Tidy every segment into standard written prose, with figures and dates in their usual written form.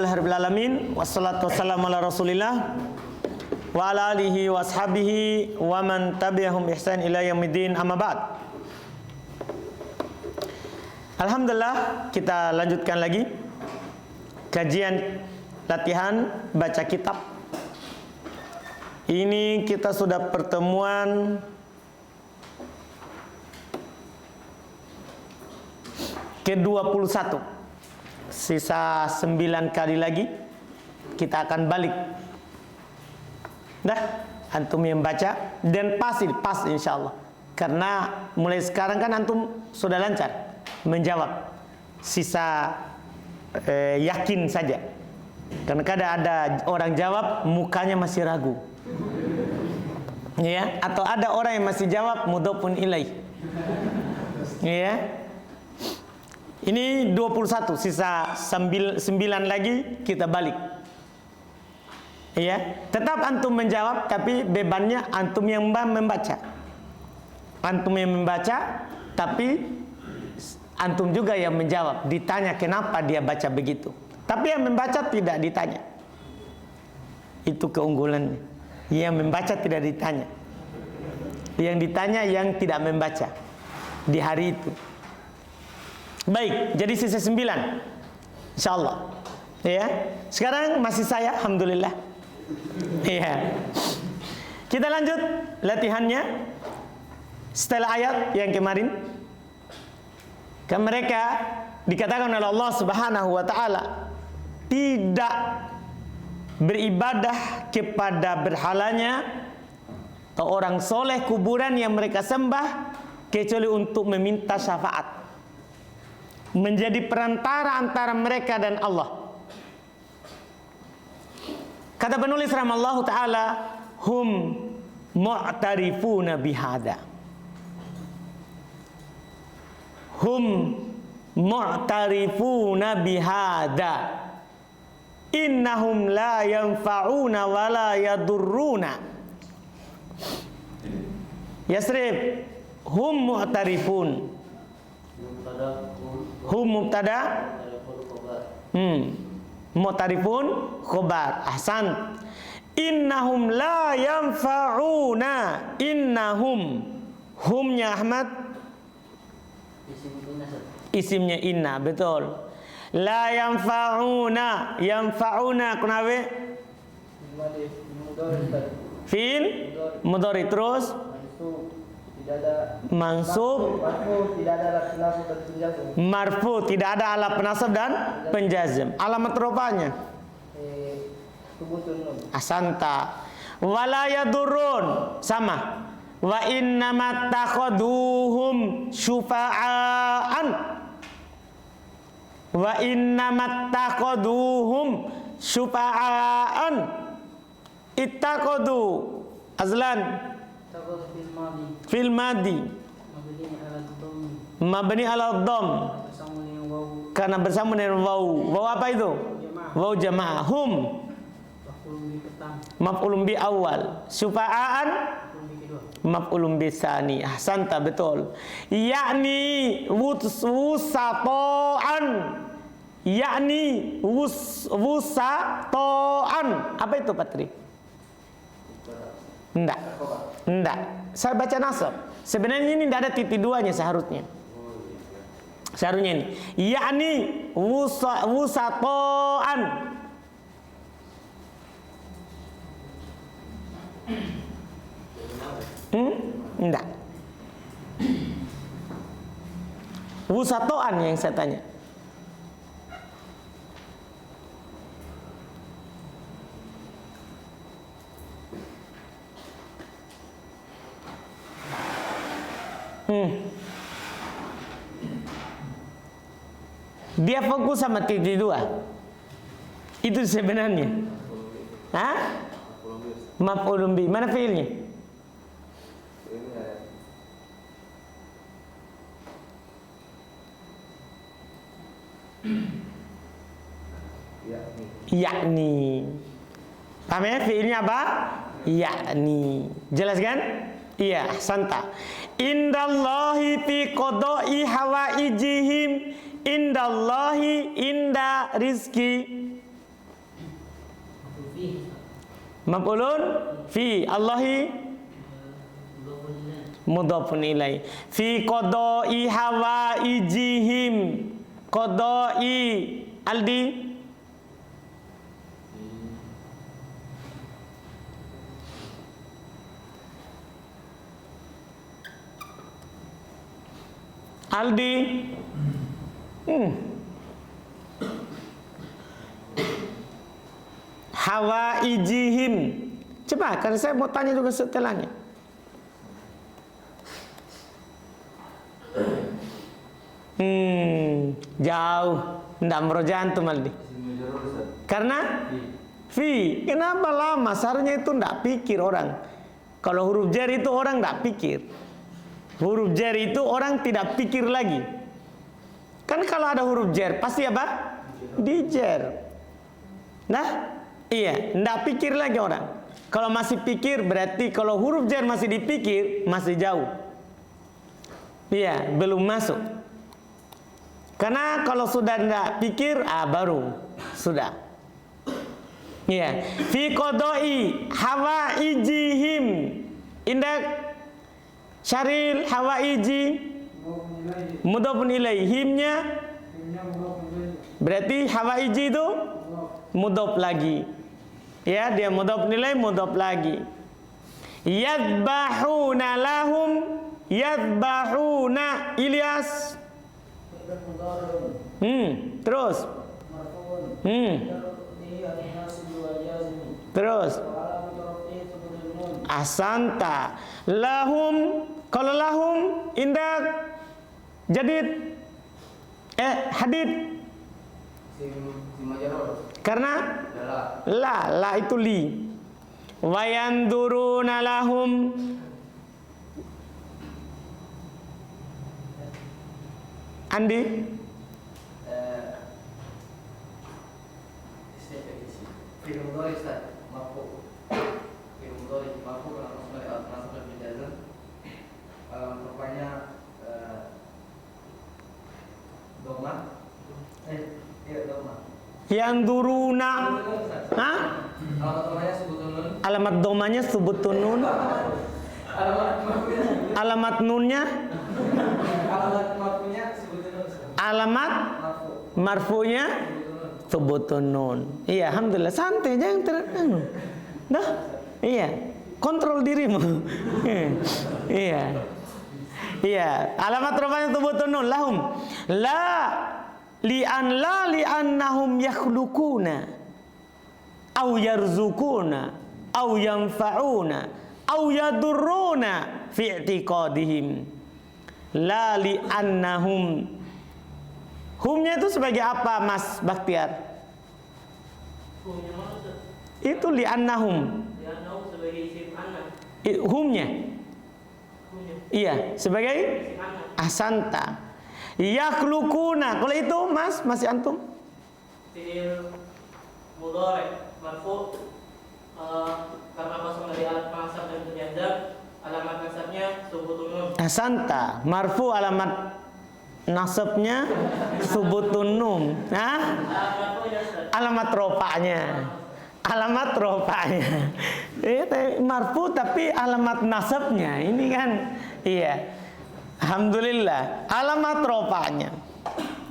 Alhamdulillahirrahmanirrahim. Wassalatu wassalamu ala rasulillah wa ala alihi wa ashabihi wa man tabi'ahum ihsan ila yaumiddin, amma ba'd. Alhamdulillah, kita lanjutkan lagi kajian latihan baca kitab. Ini kita sudah pertemuan ke-21. Sisa 9 kali lagi kita akan balik. Dah, antum yang baca dan pas insyaallah. Karena mulai sekarang kan antum sudah lancar menjawab. Sisa yakin saja. Karena kadang ada orang jawab mukanya masih ragu. Ya, atau ada orang yang masih jawab mudhofun ilaih. Ya. Ini 21, sisa 9 lagi kita balik. Ya, tetap antum menjawab, tapi bebannya antum yang membaca. Antum yang membaca, tapi antum juga yang menjawab. Ditanya kenapa dia baca begitu. Tapi yang membaca tidak ditanya. Itu keunggulannya. Yang membaca tidak ditanya. Yang ditanya yang tidak membaca di hari itu. Baik, jadi sisa 9 insyaallah. Ya. Sekarang masih saya, alhamdulillah. Ya. Kita lanjut latihannya. Setelah ayat yang kemarin, kan mereka dikatakan oleh Allah Subhanahu wa taala tidak beribadah kepada berhalanya atau orang soleh kuburan yang mereka sembah kecuali untuk meminta syafaat, menjadi perantara antara mereka dan Allah. Kata penulis rahimallahu taala, hum mu'tarifuna bihada. Hum mu'tarifuna bihada. Innahum la yanfa'una wa la yadurruna. Yasrib, hum mu'tarifun. Hum mubtada, mu'tarifun khobar. Ahsan. Innahum la yanfa'una. Innahum, humnya Ahmad, isimnya inna, betul. La yanfa'una, yanfa'una kenapa? Fi'il mudhari, terus mansub, marfu, tidak ada alat penasab dan penjazm. Alamat rupanya asanta. Wala yadurun, sama. Wa innamat takhaduhum syufa'an. Wa innamat takhaduhum syufa'an. Ittaqadu azlan fil madi mabni ala dhamm, karena bersama dengan waw. Waw apa itu? Waw jamaah. Hum maf'ulun bi awal, syufa'an maf'ulun bi tsani. Ahsanta, betul. Yakni wusatoan, yakni wusatoan. Apa itu Patri? Enggak. Saya baca nasab. Sebenarnya ini tidak ada titik duanya seharusnya. Seharusnya ini. Yakni wusatoan. Enggak. Wusatoan yang saya tanya. Dia fokus sama titik dua. Itu sebenarnya. Hah? Maf'ulun bi. Mana fiilnya? Yakni. Paham ya? Fiilnya apa? Yakni. Jelas kan? Iya, santa. Indallahi fi qada'i hawaijihim. Indallahi, inda rizki. maf'ulun fi. Allahi mudhafun ilaih. Fi qada'i hawaijihim. Qada'i Aldi. Aldi. Hawaijihim. Coba, karena saya mau tanya juga setelahnya. Jauh. Nggak meroja antum Aldi. Karena fi. Kenapa lama? Seharusnya itu nggak pikir orang. Kalau huruf jar itu orang nggak pikir. Huruf jar itu orang tidak pikir lagi. Kan kalau ada huruf jar pasti apa? Dijer. Nah, iya, ndak pikir lagi orang. Kalau masih pikir berarti kalau huruf jar masih dipikir masih jauh. Iya, belum masuk. Karena kalau sudah ndak pikir, baru sudah. Iya, fi qada'i hawaijihim. Indak Syaril hawaiji mudhafun ilaihimnya berarti hawaiji itu mudhaf lagi. Ya, dia mudhaf nilai mudhaf lagi. Yadbahuna lahum. Yadbahuna Ilyas. Terus. Terus. Asanta. Lahum. Kalau lahum indak jadid hadid. Karena la itu li. Wayanduruna lahum. Andi. Rupanya doma. Doma. Yang duruna. Hah? Alamat domanya subutun nun. Alamat nunnya. Alamat marfunya subutun nun. Iya, alhamdulillah, santai, jangan terang. Dah. Iya. Kontrol dirimu. Iya. Iya, alamat rupanya subutun nun lahum. Li'annahum yakhluquna au yarzukuna au yanfa'una au yadurruna fi i'tiqadihim. La li'annahum. Humnya itu sebagai apa, Mas Baktiar? Itu li'annahum. Li'annahum sebagai isim anna. Humnya. Iya, sebagai asanta. Yakhluquna. Kalau itu Mas, masih antum? Fi'il mudhari marfu karena kosong dari alat penasab dan penjazam, alamat nasabnya subutun nun. Asanta. Marfu alamat nasabnya subutun nun. Nah, alamat rofa'nya. Alamat rofa'nya. Marfu tapi alamat nasabnya. Ini kan iya. Alhamdulillah, alamat rofa'nya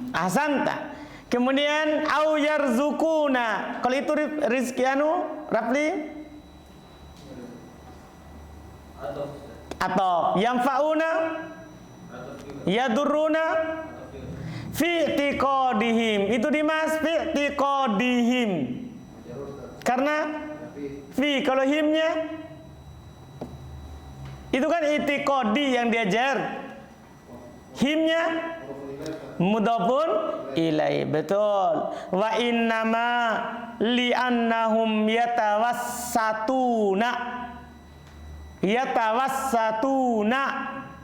asanta. Kemudian au yarzukuna. Kalau itu rizki Rafli atau yanfa'una yadurruna fi i'tiqadihim. Itu Dimas, fi i'tiqadihim. Karena fi, kalau himnya itu kan i'tiqadi yang diajar. Himnya mudhafun ilai. Betul. Wa innama li'annahum yatawassatuna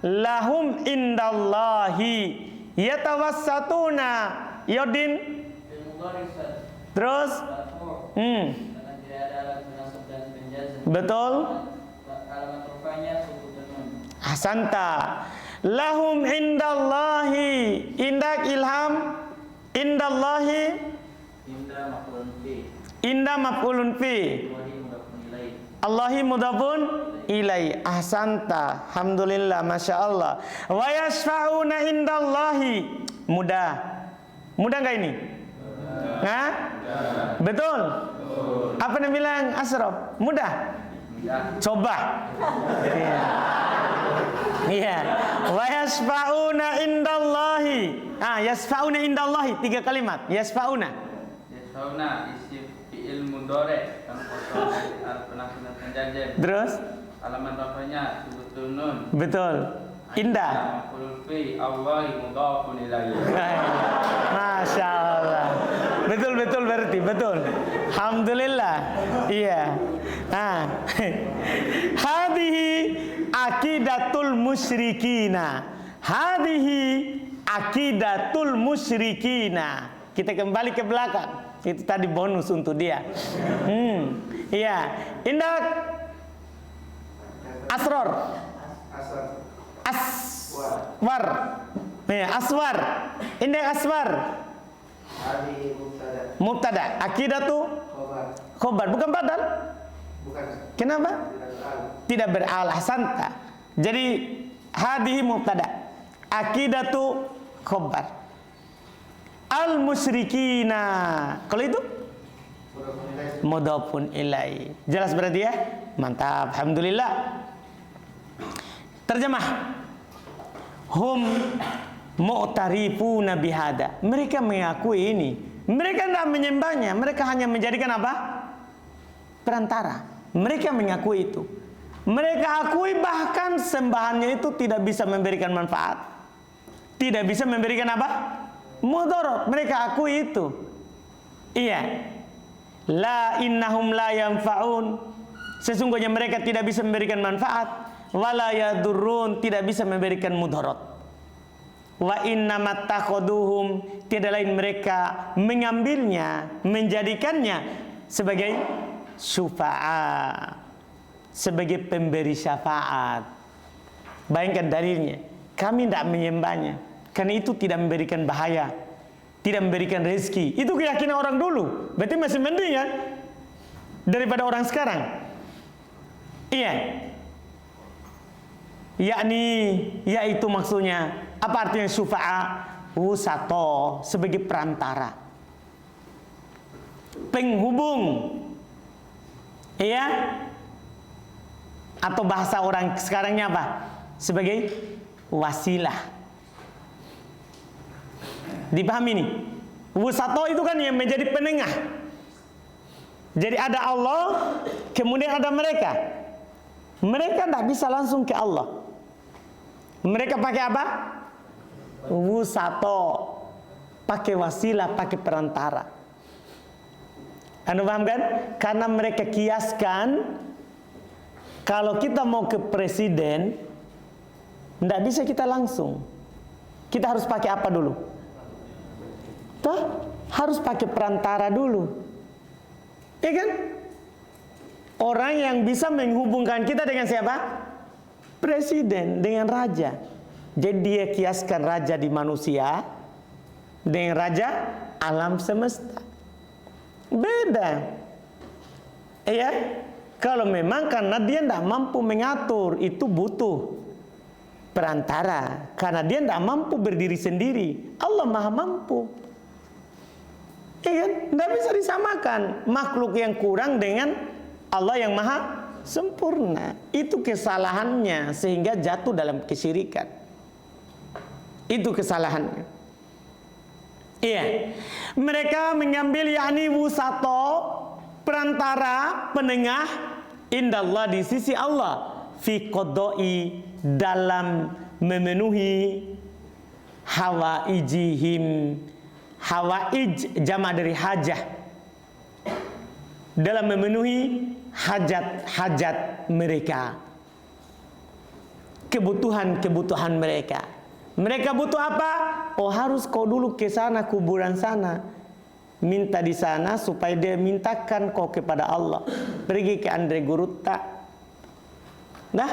lahum indallahi yatawassatuna. Yodin. Terus betul. Hasanta. Lahum indallahi. Indak ilham. Indallahi. Inda maf'ulun fi. Allahi mudhafun ilai. Ahsanta. Alhamdulillah, masya Allah. Wa yashfa'una indallahi. Mudah. Mudah nggak ini? Hah? Betul? Apa yang bilang Ashraf? Mudah? Coba. Iya. Wa yashfa'una indallahi. Yashfa'una indallahi, 3 kalimat. Yashfa'una. Yashfa'una isim fi'il mudhari kan kosong dari penasihat penjajah. Terus? Alamat rafanya sebutun nun. Betul. Indah. Maf'ul fi Allahi mudhafun ilaihi. Masya Allah. Betul berarti betul. Alhamdulillah. Iya. Hadihi akidatul musyrikina. Hadihi akidatul musyrikina. Kita kembali ke belakang. Itu tadi bonus untuk dia. Iya. Indah. Asror. Aswar. Aswar. Indah aswar. Mubtada. Akidatu khobar. Bukan badal. Kenapa? Tidak beral. Ahsanta. Jadi hadihi mubtada. Akidatu khobar. Al musyrikina. Kalau itu mudhafun ilai. Jelas berarti ya? Mantap. Alhamdulillah. Terjemah. Hum mu'tarifuna bihada. Mereka mengakui ini. Mereka tidak menyembahnya. Mereka hanya menjadikan apa? Perantara. Mereka mengakui itu. Mereka akui bahkan sembahannya itu tidak bisa memberikan manfaat. Tidak bisa memberikan apa? Mudarat. Mereka akui itu. Iya. La innahum la yanfa'un. Sesungguhnya mereka tidak bisa memberikan manfaat. Wala yadurrun, tidak bisa memberikan mudarat. Wa innamat takhuduhum, tidak lain mereka mengambilnya, menjadikannya sebagai syufa'a, sebagai pemberi syafaat. Bayangkan dalilnya. Kami tidak menyembahnya karena itu tidak memberikan bahaya, tidak memberikan rezeki. Itu keyakinan orang dulu. Berarti masih mending ya daripada orang sekarang. Iya. Yaitu maksudnya apa artinya syufa'a? Wusato, sebagai perantara, penghubung, iya, atau bahasa orang sekarangnya apa? Sebagai wasilah. Dipahami nih? Wusato itu kan yang menjadi penengah. Jadi ada Allah, kemudian ada mereka. Mereka tidak bisa langsung ke Allah. Mereka pakai apa? Wusato, pakai wasilah, pakai perantara. Anda paham kan? Karena mereka kiaskan kalau kita mau ke presiden, tidak bisa kita langsung. Kita harus pakai apa dulu? Tuh, harus pakai perantara dulu. Iya kan? Orang yang bisa menghubungkan kita dengan siapa? Presiden, dengan raja. Jadi dia kiaskan raja di manusia dengan raja alam semesta. Beda. Iya. Kalau memang karena dia tidak mampu mengatur, itu butuh perantara. Karena dia tidak mampu berdiri sendiri. Allah maha mampu. Iya kan? Tidak bisa disamakan makhluk yang kurang dengan Allah yang maha sempurna. Itu kesalahannya sehingga jatuh dalam kesyirikan. Itu kesalahannya. Iya. Mereka mengambil yakni wusato, perantara, penengah, indallah, di sisi Allah, fi qodoi, dalam memenuhi hawaijihim. Hawaij jama dari hajah. Dalam memenuhi hajat-hajat mereka, kebutuhan-kebutuhan mereka. Mereka butuh apa? Oh, harus kau dulu ke sana, kuburan sana, minta di sana supaya dia mintakan kau kepada Allah. Pergi ke Andre Gurutta, nah,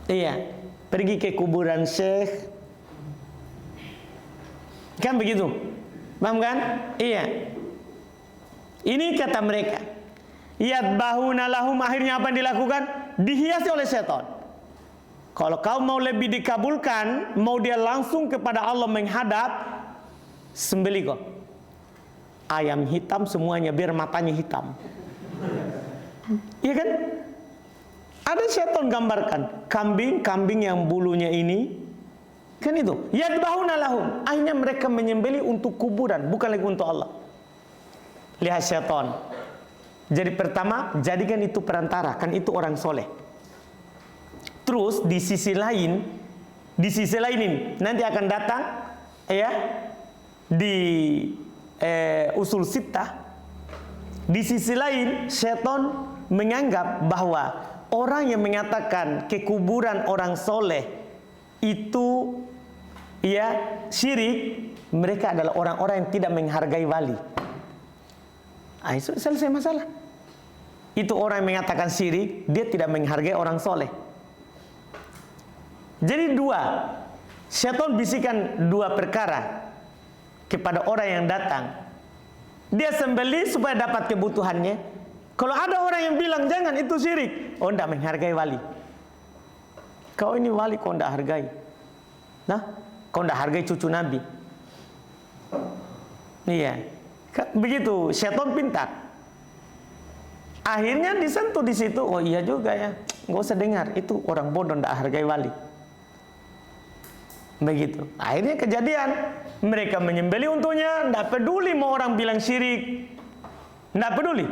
iya, pergi ke kuburan Syekh, kan begitu, paham kan? Iya. Ini kata mereka. Yadbahuna lahum, akhirnya apa yang dilakukan? Dihiasi oleh setan. Kalau kau mau lebih dikabulkan, mau dia langsung kepada Allah menghadap, sembelih kau ayam hitam semuanya biar matanya hitam. Iya kan? Ada setan gambarkan kambing yang bulunya ini, kan itu. Yadbahuna lahum, akhirnya mereka menyembelih untuk kuburan, bukan lagi untuk Allah. Lihat setan. Jadi pertama, jadikan itu perantara, kan itu orang soleh. Terus di sisi lain ini nanti akan datang ya di usul sittah. Di sisi lain, setan menganggap bahwa orang yang mengatakan kekuburan orang soleh itu ya syirik, mereka adalah orang-orang yang tidak menghargai wali. Itu selesai masalah. Itu orang yang mengatakan syirik, dia tidak menghargai orang soleh. Jadi dua, syaitan bisikan dua perkara kepada orang yang datang. Dia sembelih supaya dapat kebutuhannya. Kalau ada orang yang bilang jangan itu syirik, oh tidak menghargai wali. Kau ini wali, kau tidak hargai. Nah, kau tidak hargai cucu Nabi. Iya, begitu. Syaitan pintar. Akhirnya disentuh di situ. Oh iya juga ya, nggak usah dengar. Itu orang bodoh, tidak hargai wali. Begitu. Akhirnya kejadian, mereka menyembelih untuknya, tidak peduli mau orang bilang syirik, tidak peduli.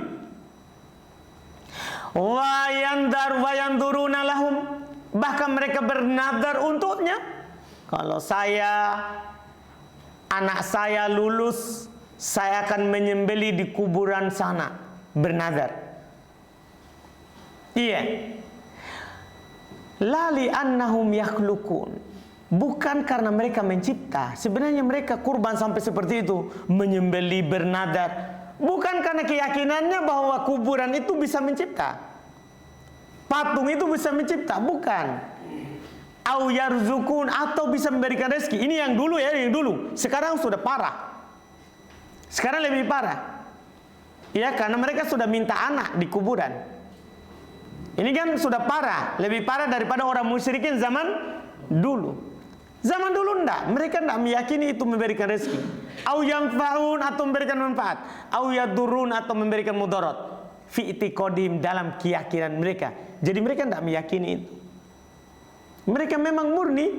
Wayanduruna lahum, bahkan mereka bernadar untuknya. Kalau anak saya lulus, saya akan menyembelih di kuburan sana, bernadar. Iya. Lali annahum yakhlukun, bukan karena mereka mencipta. Sebenarnya mereka kurban sampai seperti itu, menyembelih, bernadar, bukan karena keyakinannya bahwa kuburan itu bisa mencipta, patung itu bisa mencipta, bukan. Au yarzukun, atau bisa memberikan rezeki. Ini yang dulu ya, yang dulu. Sekarang sudah parah. Sekarang lebih parah. Ya, karena mereka sudah minta anak di kuburan. Ini kan sudah parah, lebih parah daripada orang musyrikin zaman dulu. Zaman dulu enggak, mereka enggak meyakini itu memberikan rezeki. Au yanfa'un, atau memberikan manfaat. Au yadurun, atau memberikan mudarat. Fi i'tiqadim, dalam keyakinan mereka. Jadi mereka enggak meyakini itu. Mereka memang murni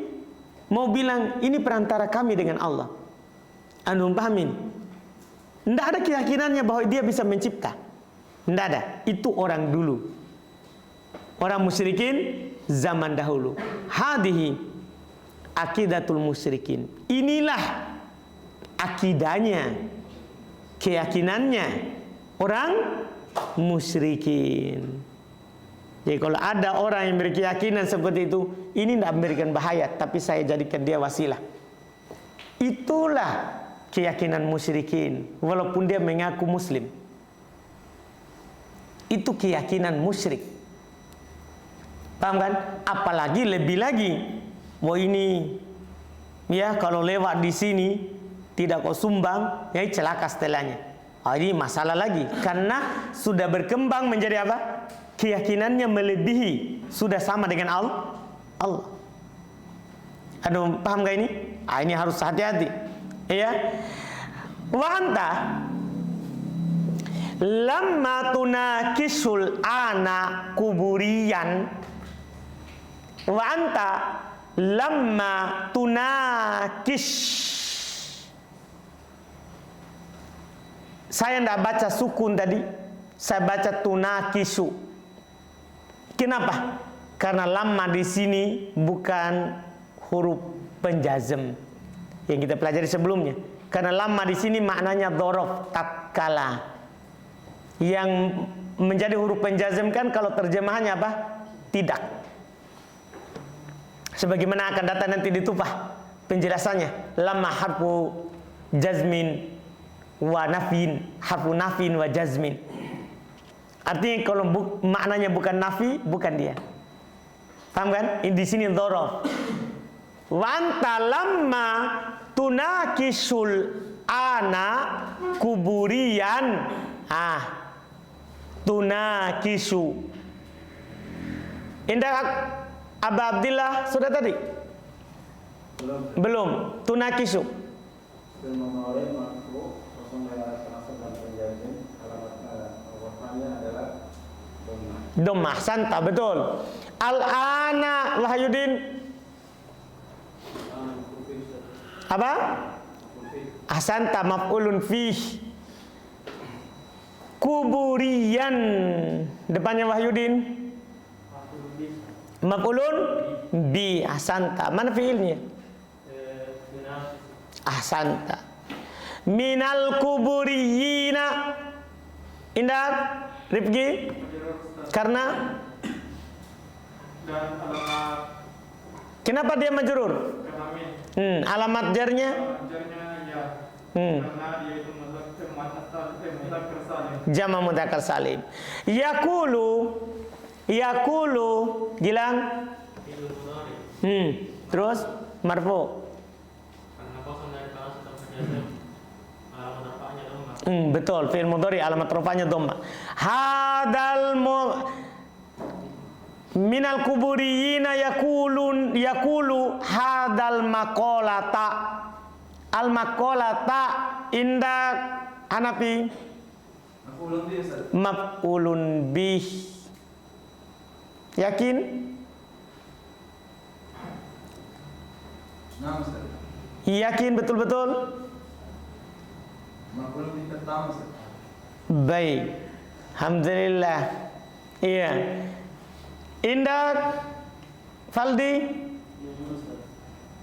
mau bilang ini perantara kami dengan Allah. Anu pahamin? Enggak ada keyakinannya bahwa dia bisa mencipta. Enggak ada. Itu orang dulu. Orang musyrikin zaman dahulu. Hadihi akidatul musyrikin. Inilah akidahnya, keyakinannya orang musyrikin. Jadi kalau ada orang yang berkeyakinan seperti itu, ini tidak memberikan bahaya, tapi saya jadikan dia wasilah. Itulah keyakinan musyrikin, walaupun dia mengaku muslim. Itu keyakinan musyrik. Paham kan? Apalagi lebih lagi, wah ini ya kalau lewat di sini tidak kau sumbang, ya celaka setelahnya. Ini masalah lagi, karena sudah berkembang menjadi apa? Keyakinannya melebihi, sudah sama dengan Allah. Aduh, paham gak ini? Ini harus hati-hati. Ya. Wa anta lamma tunakisul ana kuburian. Wa anta lamma tunakish. Saya tidak baca sukun tadi, saya baca tunakisu. Kenapa? Karena lamma di sini bukan huruf penjazm yang kita pelajari sebelumnya. Karena lamma di sini maknanya dzaraf, tatkala. Yang menjadi huruf penjazm kan kalau terjemahannya apa? Tidak. Sebagaimana akan datang nanti di Tufah penjelasannya. Lamma harfu jazmin wa nafin, harfu nafin wa jazmin. Artinya kalau maknanya bukan nafi, bukan dia. Paham kan? Di sini dzaraf. Wa anta lamma tunakisul ana kuburian. tunakisu. Indah Aba Abdillah sudah tadi? Belum. Tunakisu. Fi'il mudhari marfu kosong dari alat penasab dan penjazim. Alamat rafa'nya adalah dhammah. Dhammah, santa, betul. Al-ana Wahyudin. Apa? Ahsanta, maf'ulun fih. Kuburiyan, depannya Wahyudin. Maf'ulun bi. Ahsanta, mana fiilnya? Ahsanta. Minal kuburiyina. Indah Rifki, karena dan alamat kenapa dia majrur? kelamin Alamat jarnya? jarnya ya karena dia itu mudzakkar salim. Jama mudzakkar salim. Yakulu Gilang. Fi'il mudhari Terus marfu. karena kosong dari penasab dan penjazim. Alamat rafa'nya dhammah. Betul, fi'il mudhari alamat rafa'nya dhammah. Minal kuburiyina yakulu hadal maqalata. Al maqalata indak Hanafi Maf'ulun bihi Ustaz. maf'ulun bih. Yakin? Nah Ustaz. Yakin betul-betul? Maf'ulun bihi pertama Ustaz. Baik. Alhamdulillah. Iya. Indak Faldi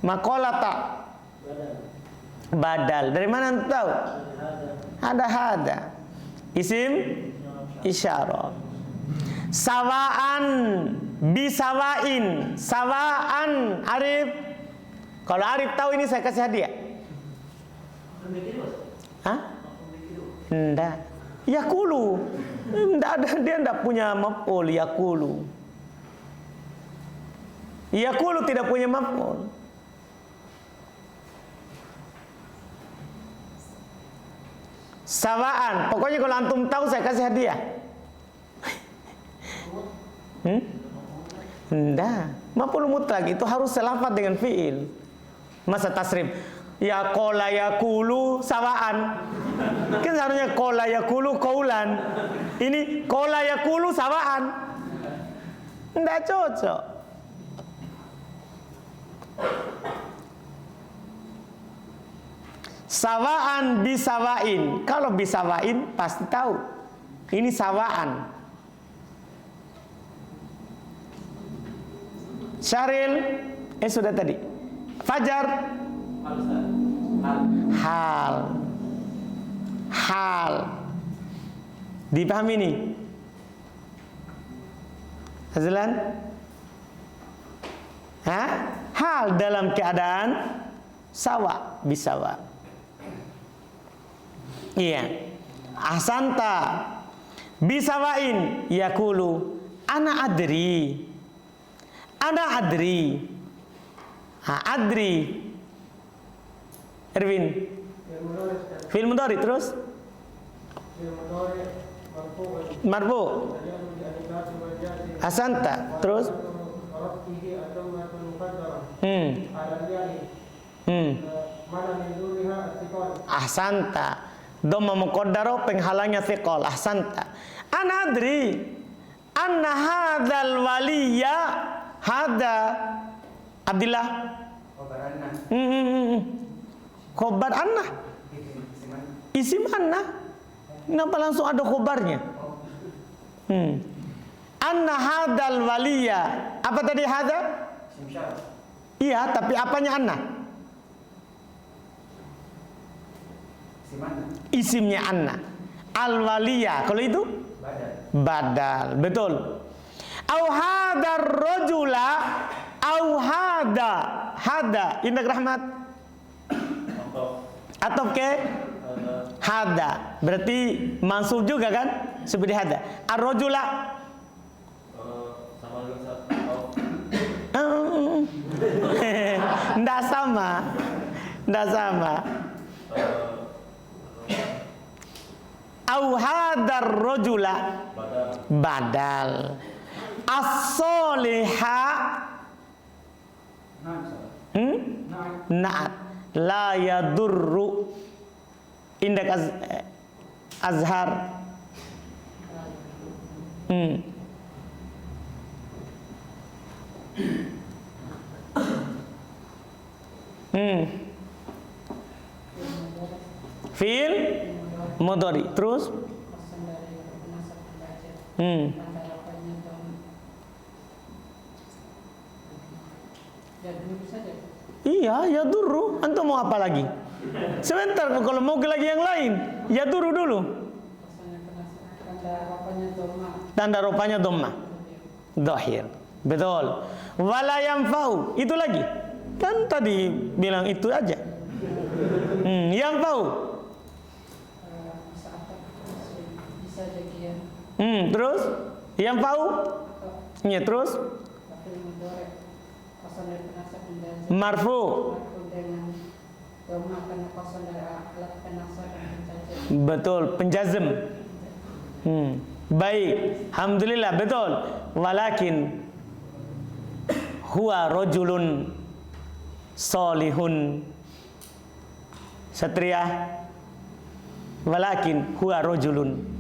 maqalata badal. Dari mana anda tahu? Hada. Isim isyarah. Sawaan bisawain. Sawaan Arif. Kalau Arif tahu ini saya kasih hadiah. Hah? Enggak. Yakulu. Enggak ada, dia enggak punya maf'ul yakulu. Yakulu tidak punya maf'ul. Sawaan. Pokoknya kalau antum tahu saya kasih hadiah. Enggak. Maf'ul mutlak itu harus selafat dengan fi'il. Masa tasrif? Ya qala yakulu sawaan. Kan seharusnya qala yakulu qaulan. Ini qala yakulu sawaan. Enggak cocok. Sawaan bisawain. Kalau bisawain pasti tahu. Ini sawaan. Syaril, sudah tadi. Fajar, hal. Dipahami ini? Azlan? Hal dalam keadaan sawa, bisawa. Iya. Ahsanta bisawain yakulu ana adri. Adri. Erwin. Fi'il mudhari terus? Marfu. Ahsanta terus? Ahsanta. Dhamma muqaddara penghalangnya thiqal. Ahsanta. Ana adri anna hadzal waliya hada Abdillah. Khobar anna. Isim anna. Kenapa langsung ada khobarnya? Anna hadzal waliya. Apa tadi hada? Iya, tapi apanya anna? Isimnya anna. Al-waliya. Kalau itu? Badal. Betul. Au hadar rajula au hada. Indah Rahmat. Atau ke hada. Berarti mansub juga kan? Seperti hada. Ar-rajula Nggak sama. Au hadar rajula Badal. As-soliha. Naat. La yadurru. Indak azhar. Fiil mudhari. Terus iya, yadurru. Antum mau apa lagi? Sebentar, kalau mau ke lagi yang lain, yadurru dulu. Tanda rupanya dhamma. Dhahir. Betul. Wala yanfa'u. Itu lagi. Kan tadi bilang itu aja. Yanfa'u. Terus yanfa'u. Ya, terus marfu. Betul, penjazm. Baik, alhamdulillah, betul. Walakin huwa rajulun salihun. Satria. Walakin huwa rajulun.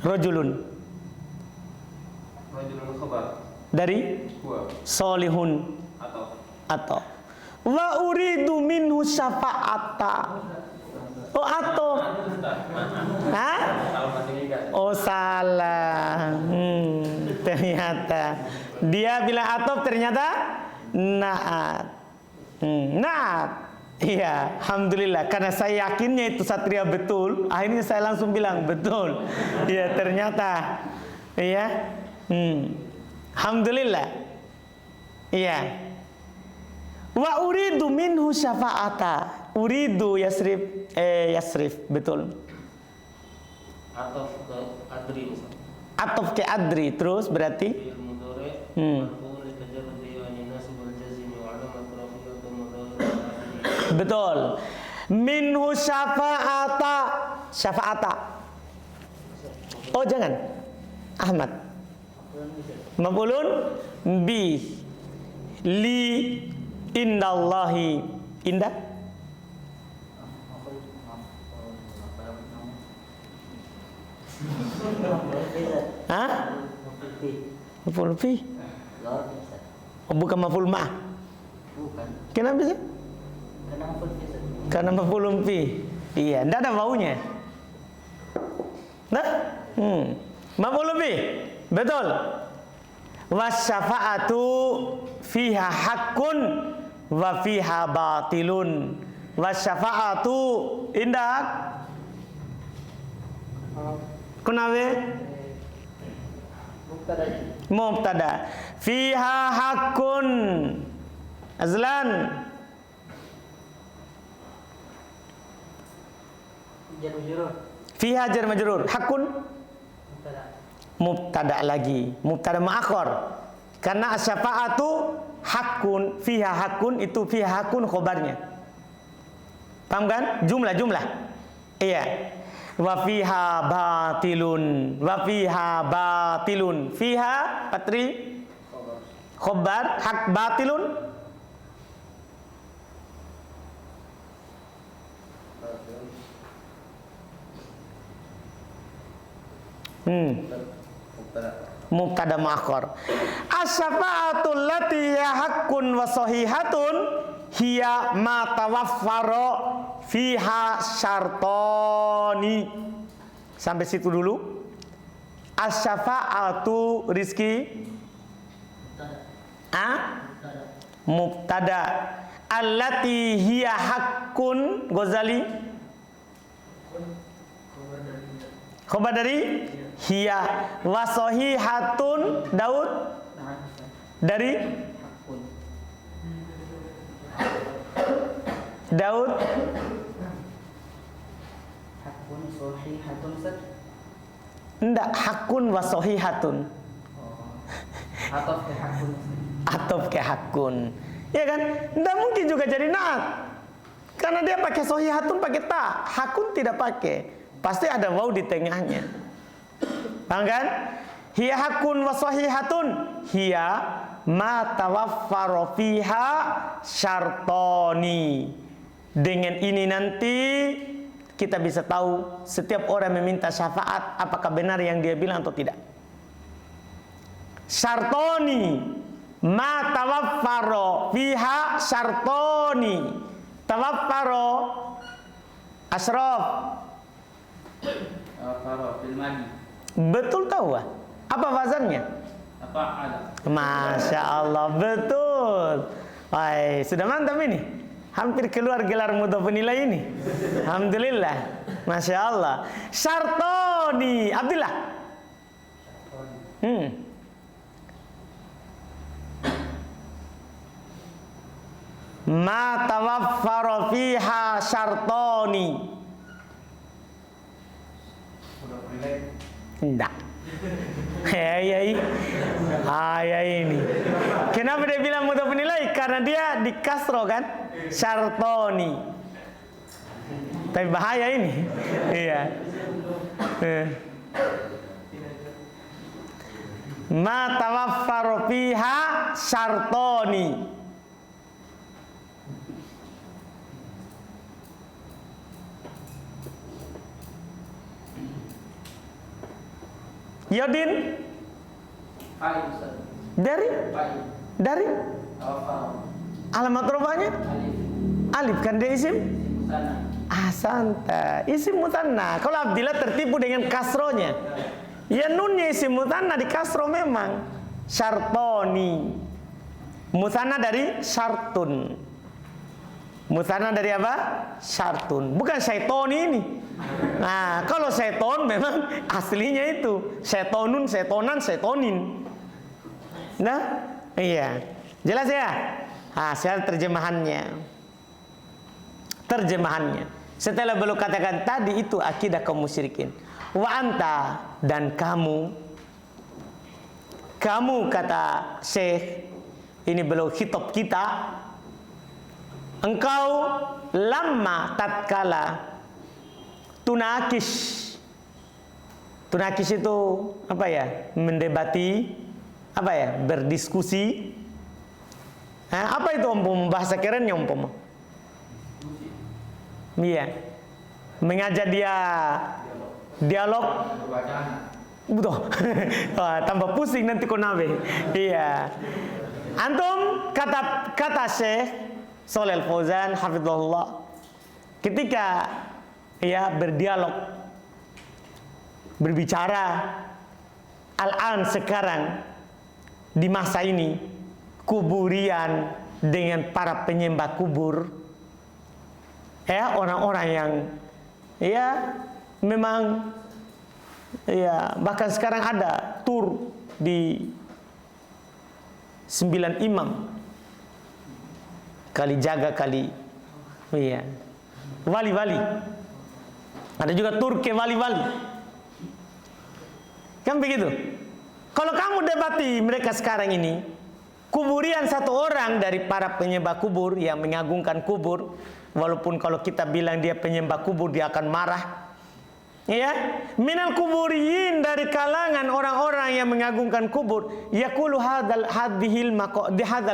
Rajulun khabar dari huwa salihun atau wa uridu minhu syafa'ata. Oh, atau hah? Oh, salah. Ternyata dia bilang atau ternyata naat. Naat. Iya, alhamdulillah. Karena saya yakinnya itu Satria betul, akhirnya saya langsung bilang betul. Iya, ternyata. Iya. Alhamdulillah. Iya. Wa uridu minhu syafa'ata. Uridu yasrif, yasrif, betul. Atof ke adri misalnya. Atof ke adri, terus berarti Fi'il mudhari marfu' li tajarrudi wa nasb wal jazm wa 'alamat rafi'u mudhari. betul. Minhu syafa'ata. Syafa'ata. Oh, jangan. Ahmad. Maf'ulun bi. Li indallahi. Indah. Hah? Maf'ul fi. Oh, bukan maf'ul ma'ah. Bukan. Kenapa sih? Karena maf'ul fi. Iya, enggak ada wawunya. Nah? Maf'ul fi. Betul. Wasyafa'atu fiha haqqun wa fiha batilun. Wasyafa'atu indah. Kenapa? Mubtada. Fiha haqqun. Azlan. Fiha jar majrur. Haqqun. Mubtada lagi. Mubtada ma'akhir. Karena asyafa'atu haqqun. Fiha haqqun, itu fiha haqqun khobarnya. Paham kan? Jumlah. Iya. Wa fiha batilun. Wa fiha batilun. Fiha patri khobar hak batilun. Mubtada muakhar. Asy-syafa'atul lati hiya haqqun wa sahihatun hiya ma tawaffara fiha syartani. Sampai situ dulu. Asy-syafa'atu Rizki mubtada. Allati hiya haqqun Ghazali khobar dari hiya. Wa sahihatun Daud dari Daud. Hakun sahihatun Ustaz. Enggak, hakun wa sahihatun. Atau ke hakun. Atau ke hakun. Ya kan? Enggak mungkin juga jadi naat. Karena dia pakai sahihatun pakai ta, hakun tidak pakai. Pasti ada waw di tengahnya. Paham kan? Hiya hakun wa sahihatun. Hiya ma tawaffara fiha syartoni. Dengan ini nanti kita bisa tahu setiap orang meminta syafaat apakah benar yang dia bilang atau tidak. Syartoni ma tawaffara fiha syartoni. Tawaffara Ashraf. Faro fil madi. Betul tahu ah? Apa wazannya? Apa ada? Masya Allah, betul. Wah, sudah mantap ini. Hampir keluar gelar mudhaf nilai ini. Alhamdulillah. Masya Allah. Syartoni. Abdullah. Ma tawaffara fiha syartoni. Enggak. Ya ini. Kenapa dia bilang mudhaf nilai? Karena dia di kasro kan? Syartoni. Tapi bahaya ini. Iya. Ma tawaffara fiha syartoni. Yodin Fa'il Ustaz. dari Fa'il. Faro. alamat rofanya alif kan dia isim Sana. santa isim mutanna. Kalau Abdillah tertipu dengan kasronya. Ya nunnya isim mutanna di kasro memang. Syartoni. Mutanna dari syartun. Mutanna dari apa? Syartun. Bukan syaitoni ini. Nah, kalau seton memang aslinya itu setonun, setonan, setonin. Nah, iya. Jelas ya? Hasil terjemahannya. Setelah beliau katakan tadi itu akidah kaum musyrikin. Wa anta dan kamu kata Syekh, ini beliau khitab kita. Engkau lama tatkala tunakis itu apa ya? Mendebati, apa ya? Berdiskusi. Apa itu umpama bahasa kerennya umpama? Iya. Mengajak dia dialog. Betul. Tambah pusing nanti kau nabe. Iya. Antum kata Syekh Shalih Al-Fauzan hafizahullah, ketika ya berdialog, berbicara al-an sekarang di masa ini kuburian dengan para penyembah kubur, ya orang-orang yang ya memang ya bahkan sekarang ada tur di 9 imam kali jaga kali iya wali-wali, ada juga tur ke wali-wali kan begitu. Kalau kamu debati mereka sekarang ini kuburian satu orang dari para penyembah kubur yang mengagungkan kubur, walaupun kalau kita bilang dia penyembah kubur dia akan marah. Ya, minal kuburiyin dari kalangan orang-orang yang mengagungkan kubur, yaqulu hadzal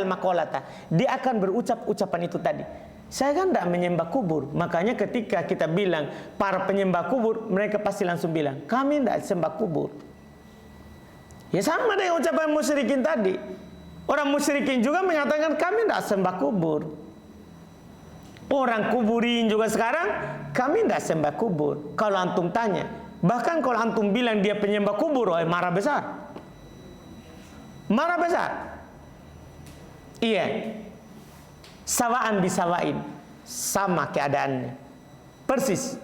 maqalata. Dia akan berucap ucapan itu tadi. Saya kan tidak menyembah kubur. Makanya ketika kita bilang para penyembah kubur, mereka pasti langsung bilang, kami tidak sembah kubur. Ya sama dengan ucapan musyrikin tadi. Orang musyrikin juga mengatakan kami tidak sembah kubur. Orang kuburin juga sekarang kami tidak sembah kubur. Kalau antum tanya, bahkan kalau antum bilang dia penyembah kubur, marah besar. Marah besar. Iya. Sawaan bisawain, sama keadaannya. Persis.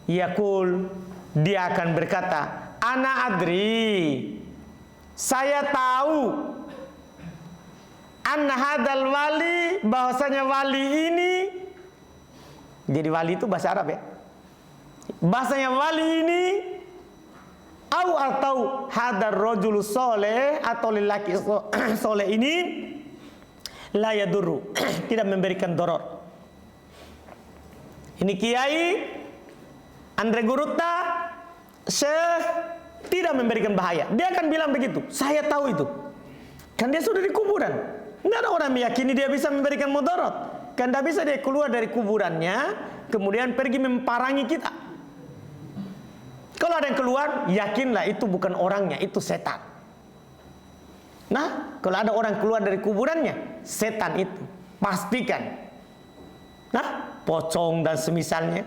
Yaqul, dia akan berkata, ana adri, saya tahu anna hadal wali, bahwasanya wali ini. Jadi wali itu bahasa Arab ya. Bahasanya wali ini atau hadar rajul soleh, atau lelaki soleh ini la yadurru, tidak memberikan doror. Ini Kiai Andre Gurutta, Syekh tidak memberikan bahaya. Dia akan bilang begitu, saya tahu itu. Kan dia sudah di kuburan. Tidak ada orang meyakini dia bisa memberikan mudarat. Kan tidak bisa dia keluar dari kuburannya, kemudian pergi memparangi kita. Kalau ada yang keluar, yakinlah itu bukan orangnya, itu setan. Nah, kalau ada orang keluar dari kuburannya, setan itu. Pastikan. Nah, pocong dan semisalnya.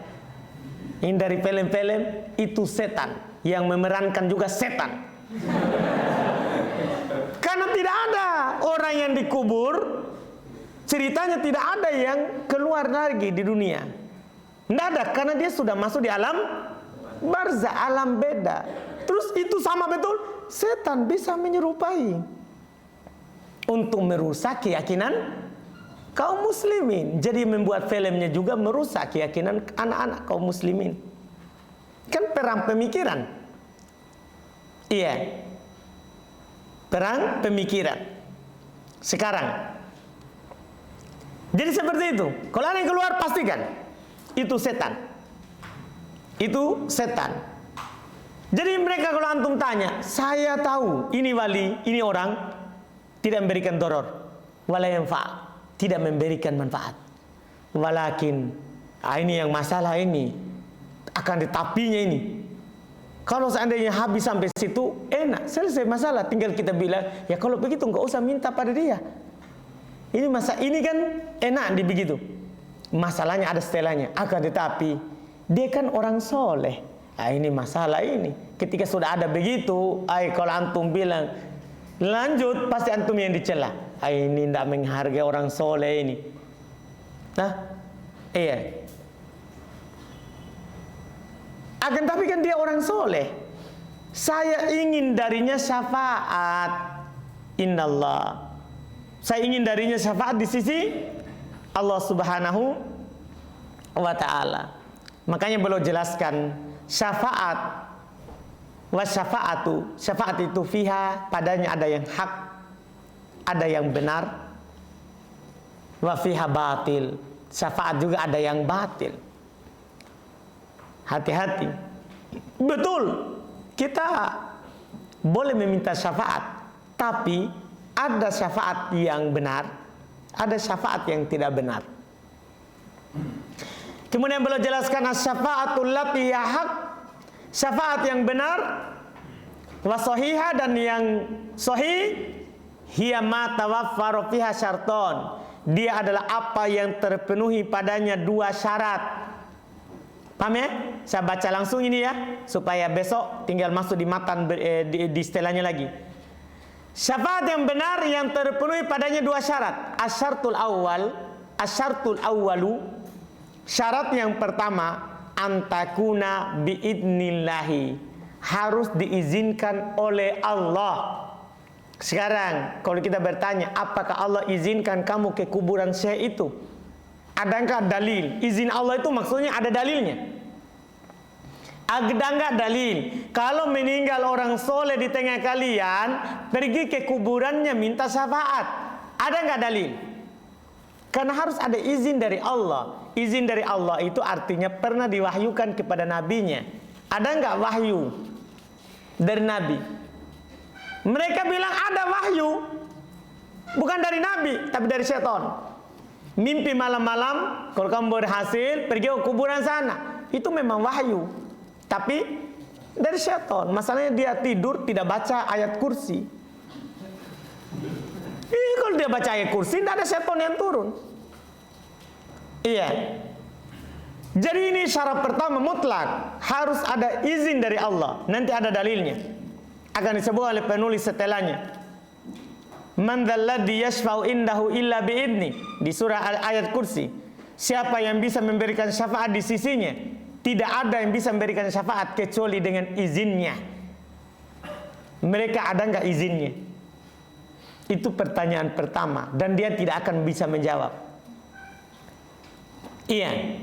Ini dari film-film, itu setan. Yang memerankan juga setan. Karena tidak ada orang yang dikubur, ceritanya tidak ada yang keluar lagi di dunia. Tidak ada, karena dia sudah masuk di alam barzah, alam beda. Terus itu sama betul, setan bisa menyerupai untuk merusak keyakinan kaum muslimin. Jadi membuat filmnya juga merusak keyakinan anak-anak kaum muslimin. Kan perang pemikiran. Iya. Perang pemikiran. Sekarang. Jadi seperti itu. Kalau ada yang keluar, pastikan itu setan. Itu setan. Jadi mereka kalau antum tanya, saya tahu ini wali, ini orang tidak memberikan doror, wala yanfa', tidak memberikan manfaat. Walakin, ini yang masalah ini akan ditapinya ini. Kalau seandainya habis sampai situ, enak, selesai masalah. Tinggal kita bilang, ya kalau begitu nggak usah minta pada dia. Ini kan enak di begitu. Masalahnya ada setelahnya. Akan tetapi dia kan orang soleh. Ini masalah ini. Ketika sudah ada begitu, kalau antum bilang lanjut, pasti antum yang dicela. Ini tidak menghargai orang soleh ini. Nah, iya. Akan tapi kan dia orang soleh. Saya ingin darinya syafaat. Innallah. Saya ingin darinya syafaat di sisi Allah Subhanahu wa ta'ala. Makanya beliau jelaskan syafaat wa syafa'atu. Syafaat itu fiha, padanya ada yang hak, ada yang benar. Wa fiha batil. Syafaat juga ada yang batil. Hati-hati. Betul, kita boleh meminta syafaat, tapi ada syafaat yang benar, ada syafaat yang tidak benar. Kemudian beliau jelaskan as-syafaatul lati ya haq, syafaat yang benar, wa sahiha, dan yang sahih, hiya ma tawaffaru fiha syarton. Dia adalah apa yang terpenuhi padanya dua syarat. Paham ya? Saya baca langsung ini ya, supaya besok tinggal masuk di matan di setelahnya lagi. Syafaat yang benar yang terpenuhi padanya dua syarat. Asyartul awwalu, syarat yang pertama, antakuna biidnillahi, harus diizinkan oleh Allah. Sekarang kalau kita bertanya, apakah Allah izinkan kamu ke kuburan syekh itu? Adakah dalil? Izin Allah itu maksudnya ada dalilnya. Ada enggak dalil? Kalau meninggal orang soleh di tengah kalian, pergi ke kuburannya minta syafaat. Ada enggak dalil? Karena harus ada izin dari Allah. Izin dari Allah itu artinya pernah diwahyukan kepada nabinya. Ada enggak wahyu dari nabi? Mereka bilang ada wahyu. Bukan dari nabi, tapi dari syaitan. Mimpi malam-malam, kalau kamu berhasil pergi ke kuburan sana, itu memang wahyu, tapi dari syaitan. Masalahnya dia tidur tidak baca ayat kursi. Kalau dia baca ayat kursi, tidak ada syaitan yang turun. Iya. Jadi ini syarat pertama mutlak, harus ada izin dari Allah. Nanti ada dalilnya, akan disebut oleh penulis setelahnya. Man dzalladzi yashfa'u indahu illa biidni, di surah ayat kursi. Siapa yang bisa memberikan syafaat di sisinya? Tidak ada yang bisa memberikan syafaat kecuali dengan izinnya. Mereka ada enggak izinnya? Itu pertanyaan pertama, dan dia tidak akan bisa menjawab. Iya,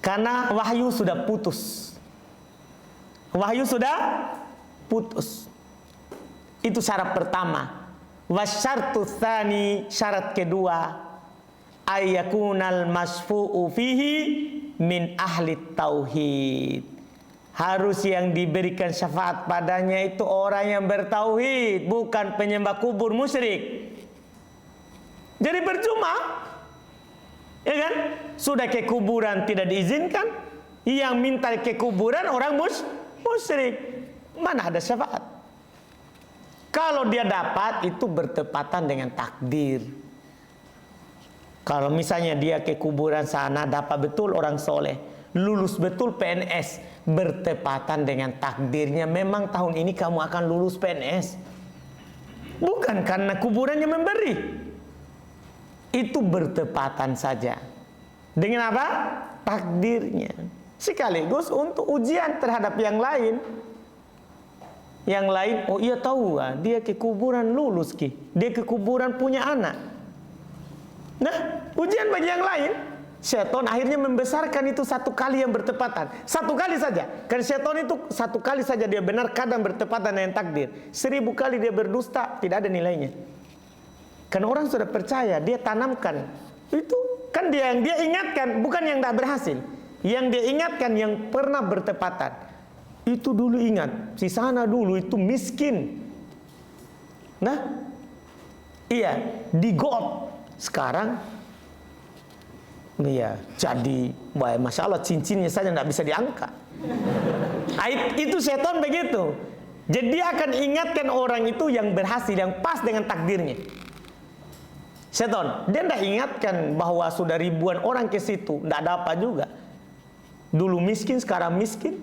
karena wahyu sudah putus. Wahyu sudah putus. Itu syarat pertama. Wasyartu tsani, syarat kedua, ayyakunal masfu'u fihi min ahli tauhid, Harus yang diberikan syafaat padanya itu orang yang bertauhid, bukan penyembah kubur musyrik. Jadi percuma, ya kan? Sudah ke kuburan tidak diizinkan, yang minta ke kuburan orang musyrik. Mana ada syafaat? Kalau dia dapat itu bertepatan dengan takdir. Kalau misalnya dia ke kuburan sana dapat betul orang soleh, lulus betul PNS, bertepatan dengan takdirnya. Memang tahun ini kamu akan lulus PNS, bukan karena kuburannya memberi. Itu bertepatan saja dengan apa? Takdirnya. Sekaligus untuk ujian terhadap yang lain. Yang lain, oh iya tahu dia ke kuburan lulus ki, dia ke kuburan punya anak. Nah, ujian bagi yang lain. Syaitan akhirnya membesarkan itu satu kali yang bertepatan, satu kali saja. Karena syaitan itu satu kali saja dia benar, kadang bertepatan dengan takdir. 1000 kali dia berdusta, tidak ada nilainya. Karena orang sudah percaya, dia tanamkan. Itu kan dia yang dia ingatkan, bukan yang tidak berhasil. Yang dia ingatkan yang pernah bertepatan. Itu dulu ingat, si sana dulu itu miskin. Nah, iya, di God. Sekarang, iya, jadi, wah, masya Allah cincinnya saja tidak bisa diangkat. Itu setan begitu. Jadi dia akan ingatkan orang itu yang berhasil, yang pas dengan takdirnya. Setan, dia tidak ingatkan bahwa sudah ribuan orang ke situ, tidak ada apa juga. Dulu miskin, sekarang miskin,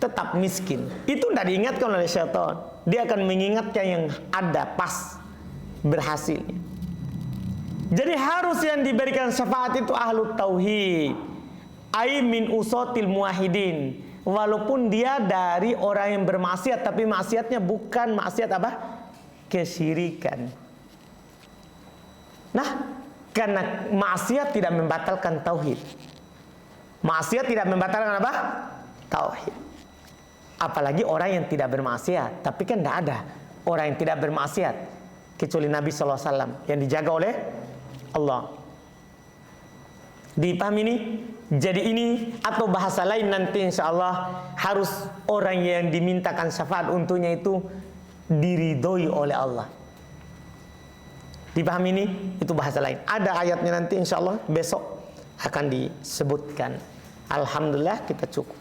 tetap miskin. Itu tidak diingatkan oleh setan. Dia akan mengingatkan yang ada pas berhasilnya. Jadi harus yang diberikan syafaat itu ahlu tauhid, ai min usatil muwahhidin. Walaupun dia dari orang yang bermaksiat, tapi maksiatnya bukan maksiat apa? Kesyirikan. Nah, karena maksiat tidak membatalkan tauhid. Maksiat tidak membatalkan apa? Tauhid. Apalagi orang yang tidak bermaksiat. Tapi kan tidak ada orang yang tidak bermaksiat kecuali Nabi SAW yang dijaga oleh Allah. Dipahami ini? Jadi ini atau bahasa lain nanti insya Allah harus orang yang dimintakan syafaat untuknya itu diridhoi oleh Allah. Dipahami ini? Itu bahasa lain. Ada ayatnya nanti insya Allah besok akan disebutkan. Alhamdulillah kita cukup.